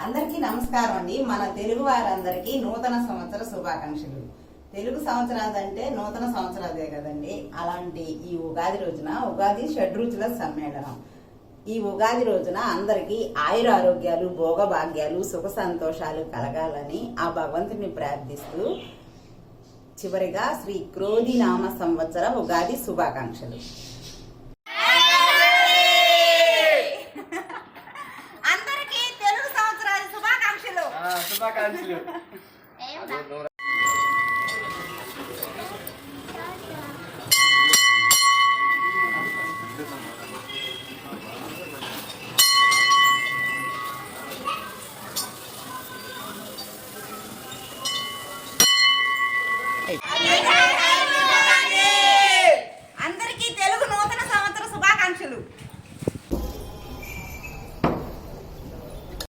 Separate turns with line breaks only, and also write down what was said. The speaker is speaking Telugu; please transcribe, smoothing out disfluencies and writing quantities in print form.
అందరికీ నమస్కారం అండి. మన తెలుగు వారందరికీ నూతన సంవత్సర శుభాకాంక్షలు. తెలుగు సంవత్సరాలంటే నూతన సంవత్సరాలే కదండి. అలాంటి ఈ ఉగాది రోజున ఉగాది షడ్రుచుల సమ్మేళనం. ఈ ఉగాది రోజున అందరికీ ఆయుర ఆరోగ్యాలు, భోగభాగ్యాలు, సుఖ సంతోషాలు కలగాలని ఆ భగవంతుని ప్రార్థిస్తూ చివరిగా శ్రీ క్రోధి నామ సంవత్సర ఉగాది శుభాకాంక్షలు.
శుభాకాంక్షలు.
Hey.